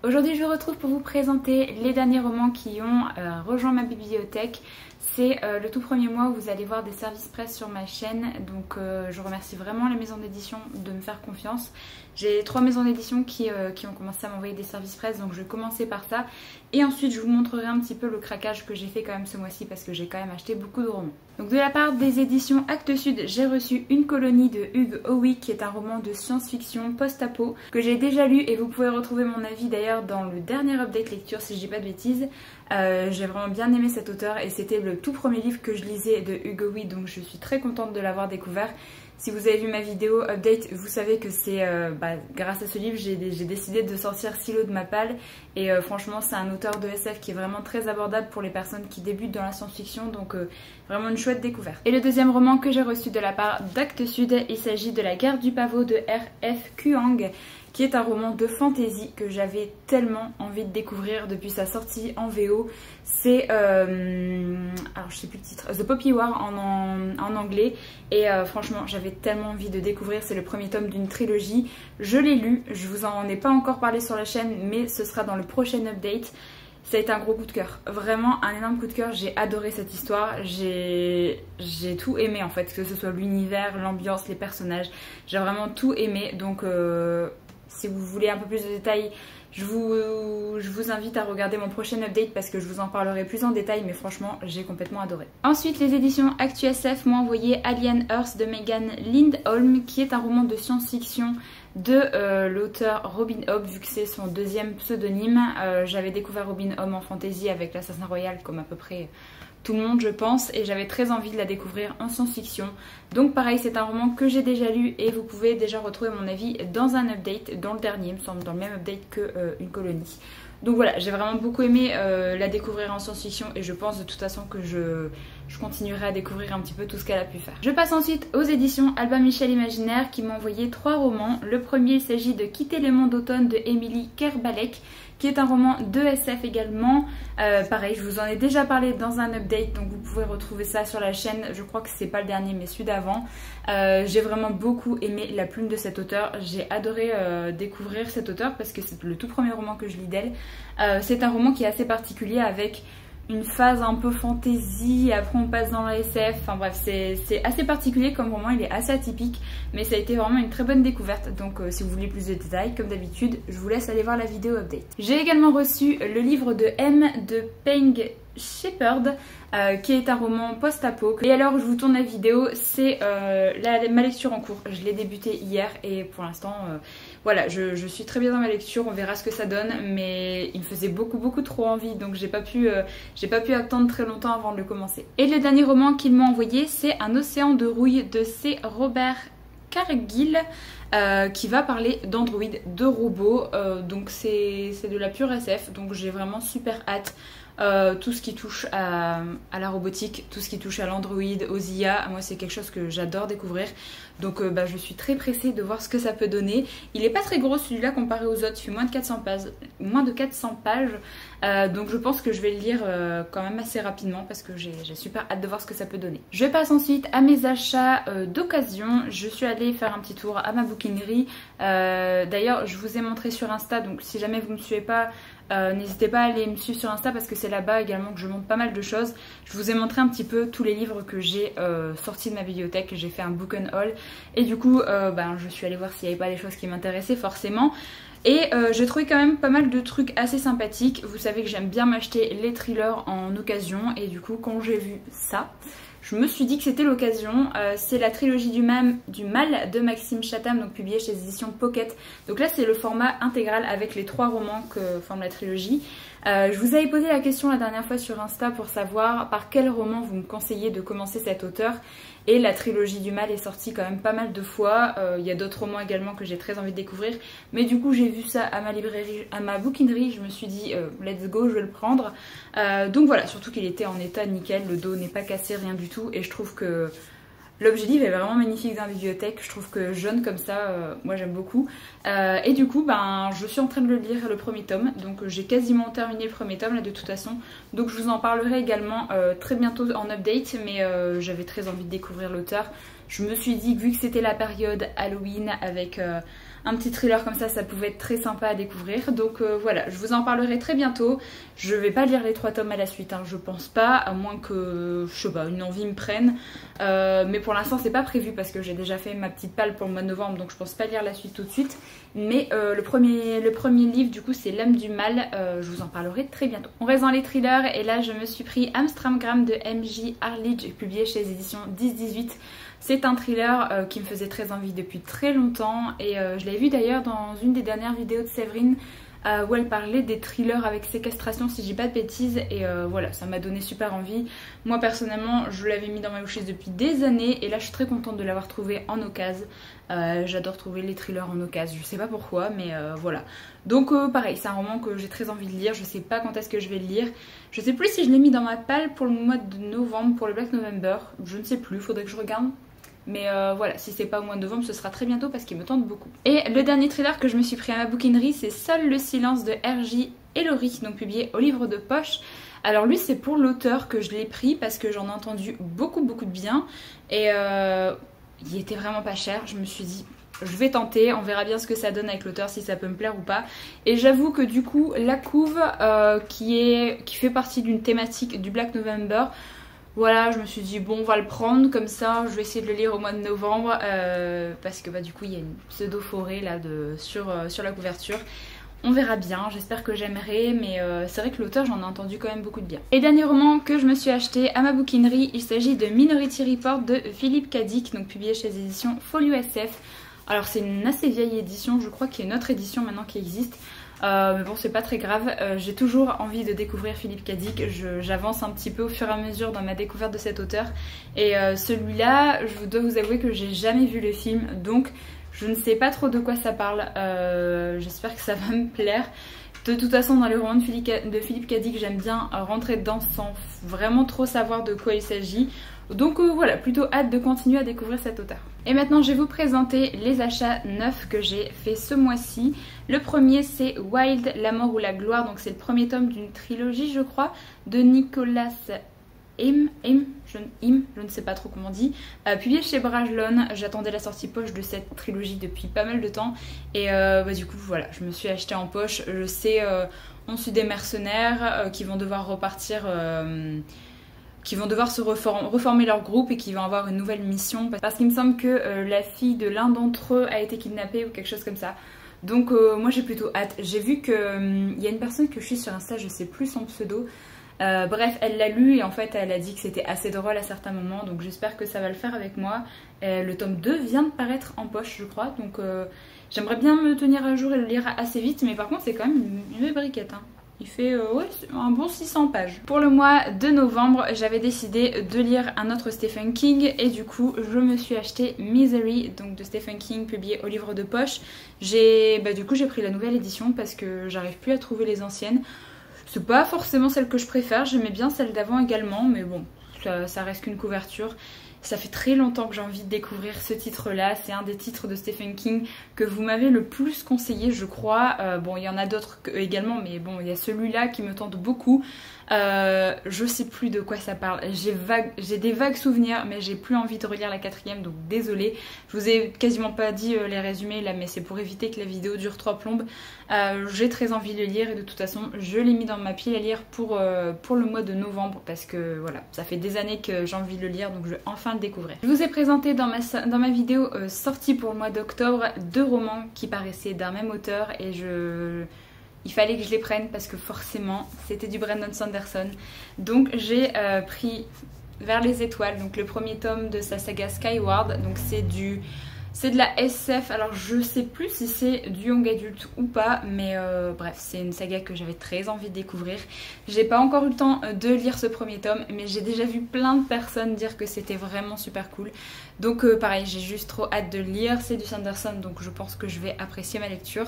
Aujourd'hui je vous retrouve pour vous présenter les derniers romans qui ont rejoint ma bibliothèque. C'est le tout premier mois où vous allez voir des services presse sur ma chaîne, donc je remercie vraiment les maisons d'édition de me faire confiance. J'ai 3 maisons d'édition qui ont commencé à m'envoyer des services presse, donc je vais commencer par ça. Et ensuite je vous montrerai un petit peu le craquage que j'ai fait quand même ce mois-ci parce que j'ai quand même acheté beaucoup de romans. Donc de la part des éditions Actes Sud, j'ai reçu Une colonie de Hugh Howey qui est un roman de science-fiction post-apo que j'ai déjà lu et vous pouvez retrouver mon avis d'ailleurs dans le dernier update lecture si je dis pas de bêtises. J'ai vraiment bien aimé cet auteur et c'était le tout premier livre que je lisais de Hugh Howey, donc je suis très contente de l'avoir découvert. Si vous avez vu ma vidéo update, vous savez que c'est grâce à ce livre j'ai décidé de sortir Silo de ma palle et franchement c'est un auteur de SF qui est vraiment très abordable pour les personnes qui débutent dans la science-fiction, donc vraiment une chouette découverte. Et le deuxième roman que j'ai reçu de la part d'Actes Sud, il s'agit de La guerre du pavot de R.F. Kuang, qui est un roman de fantasy que j'avais tellement envie de découvrir depuis sa sortie en VO. C'est, alors je sais plus le titre, The Poppy War en anglais. Et franchement, j'avais tellement envie de découvrir. C'est le premier tome d'une trilogie. Je l'ai lu, je vous en ai pas encore parlé sur la chaîne, mais ce sera dans le prochain update. Ça a été un gros coup de cœur, vraiment un énorme coup de cœur. J'ai adoré cette histoire, j'ai tout aimé en fait, que ce soit l'univers, l'ambiance, les personnages. J'ai vraiment tout aimé, donc... si vous voulez un peu plus de détails, je vous invite à regarder mon prochain update parce que je vous en parlerai plus en détail, mais franchement j'ai complètement adoré. Ensuite les éditions ActuSF m'ont envoyé Alien Earth de Megan Lindholm qui est un roman de science-fiction de l'auteur Robin Hobb, vu que c'est son deuxième pseudonyme. J'avais découvert Robin Hobb en fantasy avec l'Assassin Royal comme à peu près tout le monde je pense, et j'avais très envie de la découvrir en science-fiction. Donc pareil, c'est un roman que j'ai déjà lu et vous pouvez déjà retrouver mon avis dans un update, dans le dernier, il me semble, dans le même update que Une colonie. Donc voilà, j'ai vraiment beaucoup aimé la découvrir en science-fiction et je pense de toute façon que je continuerai à découvrir un petit peu tout ce qu'elle a pu faire. Je passe ensuite aux éditions Albin Michel Imaginaire qui m'ont envoyé 3 romans. Le premier, il s'agit de Quitter les monts d'automne de Émilie Kerbalek, qui est un roman de SF également. Pareil, je vous en ai déjà parlé dans un update, donc vous pouvez retrouver ça sur la chaîne. Je crois que c'est pas le dernier mais celui d'avant. J'ai vraiment beaucoup aimé la plume de cet auteur. J'ai adoré découvrir cet auteur parce que c'est le tout premier roman que je lis d'elle. C'est un roman qui est assez particulier avec une phase un peu fantasy, après on passe dans la SF, enfin bref c'est assez particulier comme roman, il est assez atypique mais ça a été vraiment une très bonne découverte, donc si vous voulez plus de détails comme d'habitude je vous laisse aller voir la vidéo update. J'ai également reçu le livre de M de Peng Shepherd qui est un roman post-apo. Et alors je vous tourne la vidéo, c'est ma lecture en cours, je l'ai débuté hier et pour l'instant voilà, je suis très bien dans ma lecture, on verra ce que ça donne, mais il me faisait beaucoup trop envie, donc j'ai pas pu attendre très longtemps avant de le commencer. Et le dernier roman qu'il m'a envoyé, c'est Un océan de rouille de C. Robert Cargill, qui va parler d'androïdes, de robots, donc c'est de la pure SF, donc j'ai vraiment super hâte. Tout ce qui touche à la robotique, tout ce qui touche à l'android, aux IA, moi c'est quelque chose que j'adore découvrir, donc je suis très pressée de voir ce que ça peut donner. Il est pas très gros celui-là comparé aux autres, il fait moins de 400 pages, donc je pense que je vais le lire quand même assez rapidement parce que j'ai super hâte de voir ce que ça peut donner. Je passe ensuite à mes achats d'occasion. Je suis allée faire un petit tour à ma bouquinerie, d'ailleurs je vous ai montré sur Insta, donc si jamais vous ne me suivez pas, n'hésitez pas à aller me suivre sur Insta parce que c'est là-bas également que je montre pas mal de choses. Je vous ai montré un petit peu tous les livres que j'ai sortis de ma bibliothèque, j'ai fait un book and haul et du coup je suis allée voir s'il n'y avait pas des choses qui m'intéressaient forcément. Et j'ai trouvé quand même pas mal de trucs assez sympathiques. Vous savez que j'aime bien m'acheter les thrillers en occasion et du coup quand j'ai vu ça, je me suis dit que c'était l'occasion. C'est la trilogie du mal de Maxime Chatham, donc publié chez les éditions Pocket. Donc là c'est le format intégral avec les 3 romans que forme la trilogie. Je vous avais posé la question la dernière fois sur Insta pour savoir par quel roman vous me conseillez de commencer cet auteur. Et la trilogie du mal est sortie quand même pas mal de fois. Il y a d'autres romans également que j'ai très envie de découvrir. Mais du coup j'ai vu ça à ma librairie, à ma bouquinerie. Je me suis dit let's go, je vais le prendre. Donc voilà, surtout qu'il était en état nickel. Le dos n'est pas cassé, rien du tout. Et je trouve que l'objet livre est vraiment magnifique dans la bibliothèque. Je trouve que jaune comme ça, moi j'aime beaucoup. Et du coup, je suis en train de le lire le premier tome. Donc j'ai quasiment terminé le premier tome là de toute façon. Donc je vous en parlerai également très bientôt en update. Mais j'avais très envie de découvrir l'auteur. Je me suis dit que vu que c'était la période Halloween avec un petit thriller comme ça pouvait être très sympa à découvrir. Donc voilà, je vous en parlerai très bientôt. Je vais pas lire les 3 tomes à la suite, hein, je pense pas, à moins que, je sais pas, une envie me prenne. Mais pour l'instant c'est pas prévu parce que j'ai déjà fait ma petite palle pour le mois de novembre, donc je pense pas lire la suite tout de suite. Mais le premier livre du coup c'est L'âme du mal, je vous en parlerai très bientôt. On reste dans les thrillers et là je me suis pris Amstramgram de MJ Arledge, publié chez les éditions 10-18. C'est un thriller qui me faisait très envie depuis très longtemps et je l'avais vu d'ailleurs dans une des dernières vidéos de Séverine où elle parlait des thrillers avec séquestration si je dis pas de bêtises et voilà, ça m'a donné super envie. Moi personnellement je l'avais mis dans ma wishlist depuis des années et là je suis très contente de l'avoir trouvé en occasion. J'adore trouver les thrillers en occasion, je sais pas pourquoi mais voilà. Donc pareil, c'est un roman que j'ai très envie de lire, je sais pas quand est-ce que je vais le lire. Je sais plus si je l'ai mis dans ma palle pour le mois de novembre, pour le Black November, je ne sais plus, faudrait que je regarde. Mais voilà, si c'est pas au mois de novembre, ce sera très bientôt parce qu'il me tente beaucoup. Et le dernier thriller que je me suis pris à ma bouquinerie, c'est Seul le silence de R.J. Ellory, donc publié au livre de poche. Alors lui, c'est pour l'auteur que je l'ai pris parce que j'en ai entendu beaucoup de bien. Et il était vraiment pas cher, je me suis dit... Je vais tenter, on verra bien ce que ça donne avec l'auteur, si ça peut me plaire ou pas. Et j'avoue que du coup, la couve qui fait partie d'une thématique du Black November, voilà, je me suis dit bon, on va le prendre comme ça, je vais essayer de le lire au mois de novembre parce que bah, du coup il y a une pseudo forêt là sur la couverture. On verra bien, j'espère que j'aimerai, mais c'est vrai que l'auteur, j'en ai entendu quand même beaucoup de bien. Et dernier roman que je me suis acheté à ma bouquinerie, il s'agit de Minority Report de Philippe Cadic, donc publié chez les éditions Folio SF. Alors c'est une assez vieille édition, je crois qu'il y a une autre édition maintenant qui existe. Mais bon, c'est pas très grave, j'ai toujours envie de découvrir Philippe Cadic, j'avance un petit peu au fur et à mesure dans ma découverte de cet auteur. Et celui-là, je dois vous avouer que j'ai jamais vu le film, donc je ne sais pas trop de quoi ça parle, j'espère que ça va me plaire. De toute façon, dans les romans de Philippe Cadic, j'aime bien rentrer dedans sans vraiment trop savoir de quoi il s'agit. Donc voilà, plutôt hâte de continuer à découvrir cet auteur. Et maintenant je vais vous présenter les achats neufs que j'ai fait ce mois-ci. Le premier c'est Wild, la mort ou la gloire, donc c'est le premier tome d'une trilogie je crois, de Nicolas je ne sais pas trop comment on dit, publié chez Brajlon. J'attendais la sortie poche de cette trilogie depuis pas mal de temps et bah, du coup voilà, je me suis acheté en poche. Je sais, on suit des mercenaires qui vont devoir repartir... qui vont devoir se reformer leur groupe et qui vont avoir une nouvelle mission parce qu'il me semble que la fille de l'un d'entre eux a été kidnappée ou quelque chose comme ça. Donc moi j'ai plutôt hâte. J'ai vu qu'il y a une personne que je suis sur Insta, je sais plus son pseudo. Bref, elle l'a lu et en fait elle a dit que c'était assez drôle à certains moments, donc j'espère que ça va le faire avec moi. Le tome 2 vient de paraître en poche je crois, donc j'aimerais bien me tenir à jour et le lire assez vite, mais par contre c'est quand même une belle briquette hein. Il fait ouais, un bon 600 pages. Pour le mois de novembre, j'avais décidé de lire un autre Stephen King et du coup, je me suis acheté Misery, donc de Stephen King, publié au livre de poche. Du coup, j'ai pris la nouvelle édition parce que j'arrive plus à trouver les anciennes. C'est pas forcément celle que je préfère, j'aimais bien celle d'avant également, mais bon, ça reste qu'une couverture. Ça fait très longtemps que j'ai envie de découvrir ce titre-là. C'est un des titres de Stephen King que vous m'avez le plus conseillé, je crois. Bon, il y en a d'autres également, mais bon, il y a celui-là qui me tente beaucoup. Je sais plus de quoi ça parle. J'ai des vagues souvenirs, mais j'ai plus envie de relire la 4e, donc désolée. Je vous ai quasiment pas dit les résumés là, mais c'est pour éviter que la vidéo dure 3 plombes. J'ai très envie de le lire et de toute façon, je l'ai mis dans ma pile à lire pour le mois de novembre parce que voilà, ça fait des années que j'ai envie de le lire, donc je vais enfin le découvrir. Je vous ai présenté dans ma vidéo sortie pour le mois d'octobre 2 romans qui paraissaient d'un même auteur et il fallait que je les prenne parce que forcément c'était du Brandon Sanderson. Donc j'ai pris Vers les étoiles, donc le premier tome de sa saga Skyward. Donc c'est de la SF, alors je sais plus si c'est du young adulte ou pas, mais bref, c'est une saga que j'avais très envie de découvrir. J'ai pas encore eu le temps de lire ce premier tome, mais j'ai déjà vu plein de personnes dire que c'était vraiment super cool. Donc pareil, j'ai juste trop hâte de le lire, c'est du Sanderson, donc je pense que je vais apprécier ma lecture.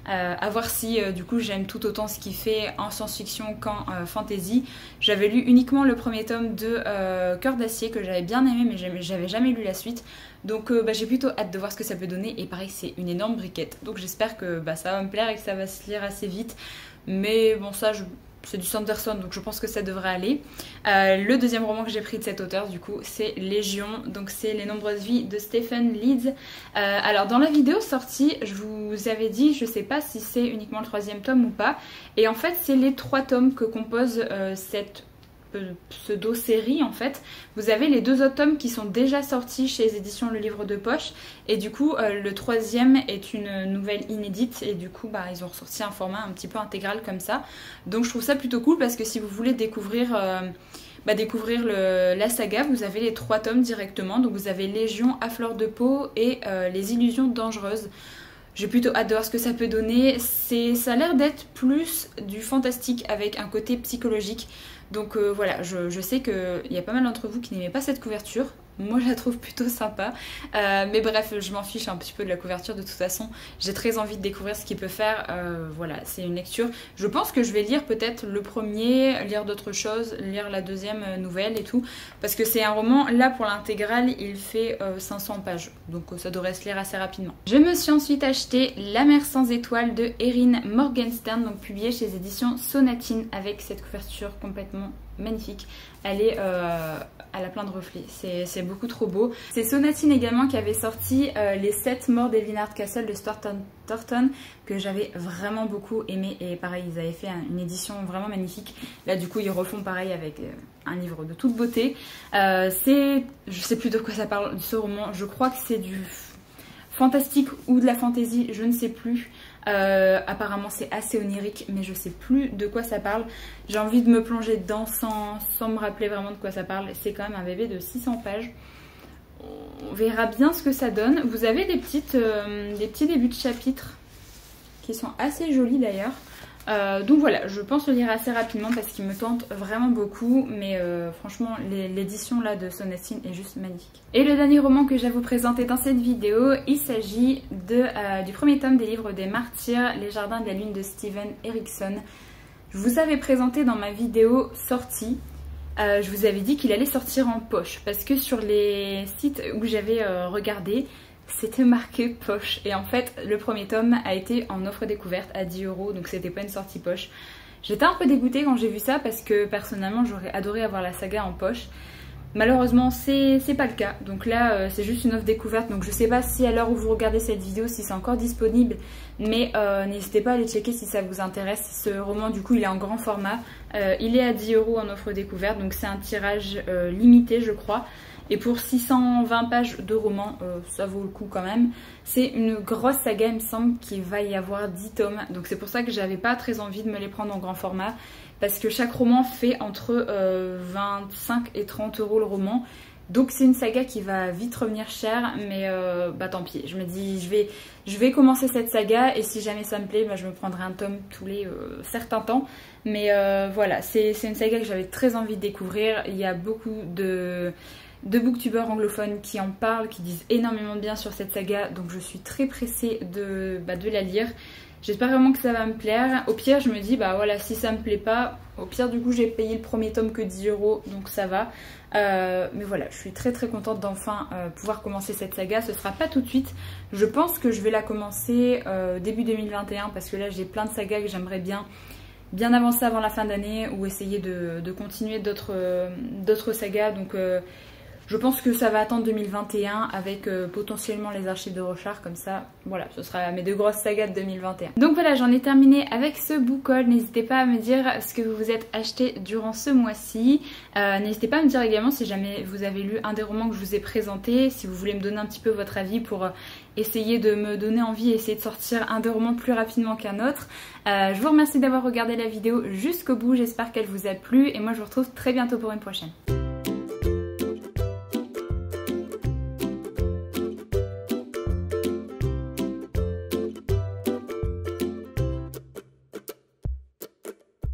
À voir si du coup j'aime tout autant ce qu'il fait en science-fiction qu'en fantasy. J'avais lu uniquement le premier tome de Cœur d'acier que j'avais bien aimé, mais j'avais jamais lu la suite. Donc j'ai plutôt hâte de voir ce que ça peut donner et pareil c'est une énorme briquette. Donc j'espère que ça va me plaire et que ça va se lire assez vite. Mais bon ça c'est du Sanderson, donc je pense que ça devrait aller. Le deuxième roman que j'ai pris de cet auteur, du coup, c'est Légion, donc c'est Les Nombreuses Vies de Stephen Leeds. Alors dans la vidéo sortie, je vous avais dit, je sais pas si c'est uniquement le 3e tome ou pas, et en fait c'est les 3 tomes que compose cette pseudo-série en fait. Vous avez les 2 autres tomes qui sont déjà sortis chez les éditions Le Livre de Poche, et du coup le 3e est une nouvelle inédite, et du coup bah, ils ont ressorti un format un petit peu intégral comme ça, donc je trouve ça plutôt cool parce que si vous voulez découvrir la saga, vous avez les 3 tomes directement, donc vous avez Légion, À fleur de peau et Les Illusions dangereuses. J'ai plutôt hâte de voir ce que ça peut donner. Ça a l'air d'être plus du fantastique avec un côté psychologique. Donc voilà, je sais qu'il y a pas mal d'entre vous qui n'aimaient pas cette couverture. Moi je la trouve plutôt sympa. Mais bref, je m'en fiche un petit peu de la couverture de toute façon. J'ai très envie de découvrir ce qu'il peut faire. Voilà, c'est une lecture. Je pense que je vais lire peut-être le premier, lire d'autres choses, lire la 2e nouvelle et tout. Parce que c'est un roman, là pour l'intégrale, il fait 500 pages. Donc ça devrait se lire assez rapidement. Je me suis ensuite acheté La mer sans étoiles de Erin Morgenstern, donc publié chez les éditions Sonatine, avec cette couverture complètement magnifique. Elle est à la plein de reflets, c'est beaucoup trop beau. C'est Sonatine également qui avait sorti les 7 morts d'Evelyn Hardcastle de Stuart Thornton, que j'avais vraiment beaucoup aimé, et pareil ils avaient fait une édition vraiment magnifique. Là du coup ils refont pareil avec un livre de toute beauté. Je sais plus de quoi ça parle ce roman, je crois que c'est du fantastique ou de la fantasy, je ne sais plus. Apparemment c'est assez onirique, mais je sais plus de quoi ça parle. J'ai envie de me plonger dedans sans me rappeler vraiment de quoi ça parle. C'est quand même un bébé de 600 pages. On verra bien ce que ça donne. Vous avez des petits débuts de chapitres qui sont assez jolis d'ailleurs. Donc voilà, je pense le lire assez rapidement parce qu'il me tente vraiment beaucoup, mais franchement l'édition là de Sonatine est juste magnifique. Et le dernier roman que je vais vous présenter dans cette vidéo, il s'agit du premier tome des livres des martyrs, Les Jardins de la Lune de Steven Erikson. Je vous avais présenté dans ma vidéo sortie, je vous avais dit qu'il allait sortir en poche parce que sur les sites où j'avais regardé, c'était marqué poche, et en fait le premier tome a été en offre découverte à 10 €, donc c'était pas une sortie poche. J'étais un peu dégoûtée quand j'ai vu ça parce que personnellement j'aurais adoré avoir la saga en poche. Malheureusement c'est pas le cas, donc là c'est juste une offre découverte, donc je sais pas si à l'heure où vous regardez cette vidéo si c'est encore disponible, mais n'hésitez pas à aller checker si ça vous intéresse. Ce roman du coup il est en grand format, il est à 10 € en offre découverte, donc c'est un tirage limité je crois. Et pour 620 pages de roman, ça vaut le coup quand même. C'est une grosse saga, il me semble qu'il va y avoir 10 tomes. Donc c'est pour ça que j'avais pas très envie de me les prendre en grand format. Parce que chaque roman fait entre 25 et 30 € le roman. Donc c'est une saga qui va vite revenir cher, mais bah tant pis. Je me dis je vais commencer cette saga, et si jamais ça me plaît, bah, je me prendrai un tome tous les certains temps. Mais voilà, c'est une saga que j'avais très envie de découvrir. Il y a beaucoup de booktubeurs anglophones qui en parlent, qui disent énormément de bien sur cette saga, donc je suis très pressée de la lire. J'espère vraiment que ça va me plaire. Au pire je me dis bah voilà, si ça me plaît pas, au pire du coup j'ai payé le premier tome que 10 €, donc ça va. Mais voilà, je suis très contente d'enfin pouvoir commencer cette saga. Ce sera pas tout de suite, je pense que je vais la commencer début 2021, parce que là j'ai plein de sagas que j'aimerais bien avancer avant la fin d'année, ou essayer de continuer d'autres sagas, donc je pense que ça va attendre 2021 avec potentiellement les archives de Rochard, comme ça, voilà, ce sera mes 2 grosses sagas de 2021. Donc voilà, j'en ai terminé avec ce book haul. N'hésitez pas à me dire ce que vous vous êtes acheté durant ce mois-ci. N'hésitez pas à me dire également si jamais vous avez lu un des romans que je vous ai présenté, si vous voulez me donner un petit peu votre avis pour essayer de me donner envie et essayer de sortir un des romans plus rapidement qu'un autre. Je vous remercie d'avoir regardé la vidéo jusqu'au bout, j'espère qu'elle vous a plu, et moi je vous retrouve très bientôt pour une prochaine.